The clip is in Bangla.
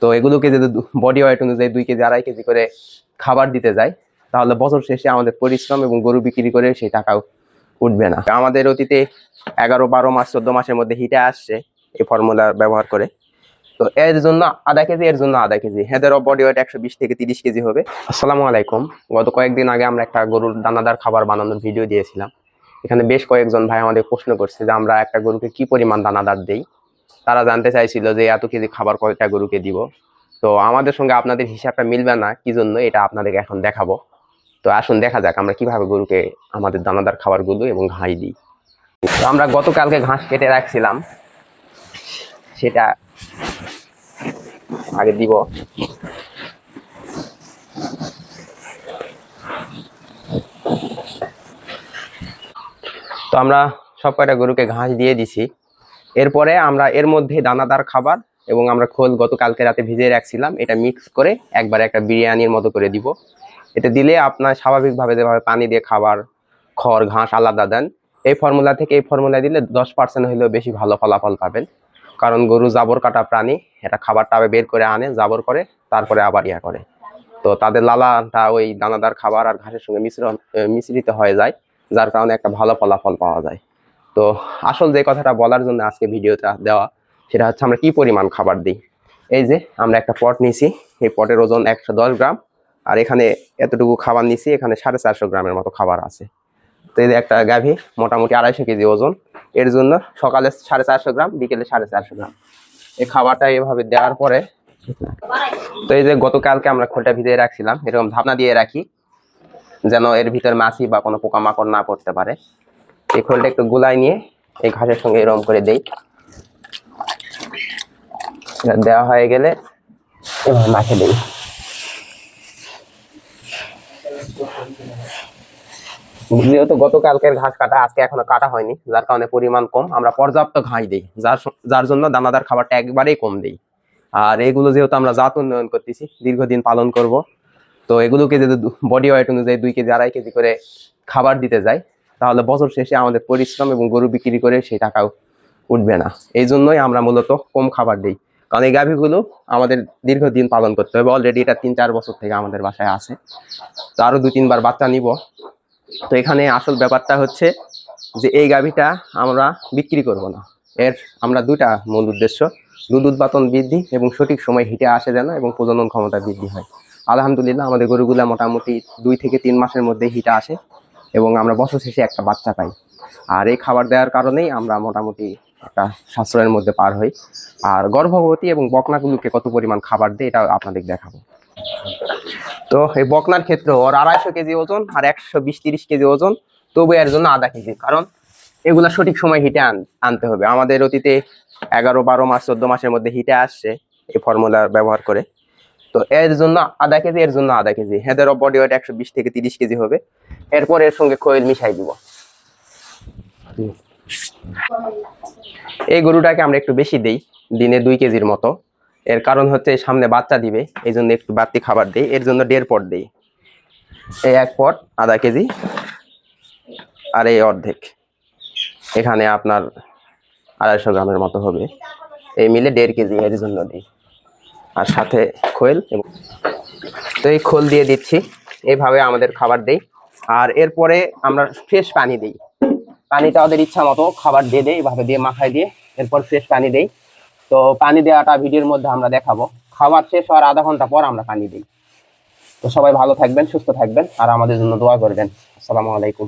তো এগুলোকে যদি বডি ওয়েট অনুযায়ী 2 কেজি 2.5 কেজি করে খাবার দিতে যায়, তাহলে বছর শেষে আমাদের পরিশ্রম এবং গরু বিক্রি করে সেই টাকা উঠবে না। আমাদের অতীতে 11, 12 মাস 14 মাসের মধ্যে হিটে আসছে এই ফর্মুলা ব্যবহার করে। তো এর জন্য আধা কেজি, এর জন্য আধা কেজি, এদেরও বডি ওয়েট 120 থেকে 30 কেজি হবে। আসসালামু আলাইকুম। গত কয়েকদিন আগে আমরা একটা গরুর দানাদার খাবার বানানোর ভিডিও দিয়েছিলাম। এখানে বেশ কয়েকজন ভাই আমাদের প্রশ্ন করছে যে আমরা একটা গরুকে কি পরিমাণ দানাদার দেই। তারা জানতে চাইছিল যে এত কেজি খাবার কয়টা গরুকে দিব। তো আমাদের সঙ্গে আপনাদের হিসাবটা মিলবে না, কি জন্য এটা আপনাদেরকে এখন দেখাবো। তো আসুন দেখা যাক আমরা কিভাবে গরুকে আমাদের দানাদার খাবারগুলো এবং ঘাস দিই। তো আমরা গতকালকে ঘাস কেটে রাখছিলাম, সেটা আগে দিব। তো আমরা সব কয়টা গরুকে ঘাস দিয়ে দিছি। এরপরে আমরা এর মধ্যে দানাদার খাবার এবং আমরা খোল গতকালকে রাতে ভিজিয়ে রাখছিলাম, এটা মিক্স করে একবারে একটা বিরিয়ানির মতো করে দিব। এটা দিলে আপনার স্বাভাবিকভাবে যেভাবে পানি দিয়ে খাবার, খড়, ঘাস আলাদা দেন, এই ফর্মুলা থেকে এই ফর্মুলা দিলে 10% হলেও বেশি ভালো ফলাফল পাবেন। কারণ গরু জাবর কাটা প্রাণী, এটা খাবারটা বের করে আনে, জাবর করে, তারপরে আবার ইয়া করে। তো তাদের লালাটা ওই দানাদার খাবার আর ঘাসের সঙ্গে মিশ্রিত হয়ে যায়, যার কারণে একটা ভালো ফলাফল পাওয়া যায়। তো আসল যে কথাটা বলার জন্য আজকে ভিডিওটা দেওয়া, সেটা হচ্ছে আমরা কি পরিমাণ খাবার দিই। এই যে আমরা একটা পট নিছি, এই পটের ওজন 110 গ্রাম, আর এখানে এতটুকু খাবার নিছি, এখানে 450 গ্রামের মতো খাবার আছে। তো এই যে একটা গাভী মোটামুটি 250 কেজি ওজন, এর জন্য সকালে 450 গ্রাম, বিকেলে 450 গ্রাম। এই খাবারটা এভাবে দেওয়ার পরে, তো এই যে গতকালকে আমরা খোলটা ভিজিয়ে রাখছিলাম, এরকম ঢাকনা দিয়ে রাখি যেন এর ভিতর মাছি বা কোনো পোকামাকড় না পড়তে পারে। এই খোলটা একটু গুলাই নিয়ে এই ঘাসের সঙ্গে এরকম করে দেই। দেওয়া হয়ে গেলে এভাবে মাখে দেই। যেহেতু গতকালকের ঘাস কাটা, আজকে এখনো কাটা হয়নি, যার কারণে পরিমাণ কম, আমরা পর্যাপ্ত ঘাস দিই, যার জন্য দানাদার খাবারটা একবারেই কম দিই। আর এগুলো যেহেতু আমরা জাত উন্নয়ন করতেছি, দীর্ঘদিন পালন করব, তো এগুলোকে যদি বডি ওয়েট অনুযায়ী 2 কেজি 2.5 কেজি করে খাবার দিতে যায়, তাহলে বছর শেষে আমাদের পরিশ্রম এবং গরু বিক্রি করে সেই টাকা উঠবে না। এই জন্যই আমরা মূলত কম খাবার দিই, কারণ এই গাভীগুলো আমাদের দীর্ঘদিন পালন করতে হবে। অলরেডি এটা 3-4 বছর থেকে আমাদের বাসায় আছে, তো আরো 2-3 বার বাচ্চা নিব। তো এখানে আসল ব্যাপারটা হচ্ছে যে এই গাভীটা আমরা বিক্রি করব না। এর আমরা দুটা মূল উদ্দেশ্য: দুধ উৎপাদন বৃদ্ধি এবং সঠিক সময় হিটে আসে যেন, এবং প্রজনন ক্ষমতা বৃদ্ধি হয়। আলহামদুলিল্লাহ আমাদের গরুগুলা মোটামুটি 2 থেকে 3 মাসের মধ্যে হিটে আসে এবং আমরা বছর শেষে একটা বাচ্চা পাই। আর এই খাবার দেওয়ার কারণেই আমরা মোটামুটি একটা সাশ্রয়ের মধ্যে পার হই। আর গর্ভবতী এবং বকনাগুলোকে কত পরিমাণ খাবার দেয় এটা আপনাদের দেখাবো। তো এই বকনার ক্ষেত্রে ওর 250 কেজি ওজন আর 120-30 কেজি ওজন, তবু এর জন্য আধা কেজি, কারণ এগুলা সঠিক সময় হিটে আনতে হবে। আমাদের অতীতে 11, 12 মাস 14 মাসের মধ্যে হিটে আসছে এই ফর্মুলা ব্যবহার করে। তো এর জন্য আধা কেজি, এর জন্য আধা কেজি, এদেরও বডি ওয়েট 120 থেকে 30 কেজি হবে। এরপর এর সঙ্গে খৈল মিশাই দিব। এই গরুটাকে আমরা একটু বেশি দেই, দিনে 2 কেজির মতো। এর কারণ হচ্ছে সামনে বাচ্চা দিবে, এই জন্য একটু বাড়তি খাবার দেই। এর জন্য 1.5 পট দেই। এই 1 পট আধা কেজি, আর এই অর্ধেক, এখানে আপনার 250 গ্রামের মতো হবে। এই মিলে 1.5 কেজি এর জন্য দিই, আর সাথে খোল। তো এই খোল দিয়ে দিচ্ছি, এইভাবে আমাদের খাবার দেই। আর এরপরে আমরা ফ্রেশ পানি দিই। পানিটা ওদের ইচ্ছা মতো খাবার দিয়ে দেয়, এইভাবে দিয়ে মাথায় দিয়ে, এরপর ফ্রেশ পানি দেই। তো পানি দেওয়াটা ভিডিওর মধ্যে আমরা দেখাবো। খাবার শেষ হওয়ার আধা ঘন্টা পর আমরা পানি দিই। তো সবাই ভালো থাকবেন, সুস্থ থাকবেন, আর আমাদের জন্য দোয়া করবেন। আসসালামু আলাইকুম।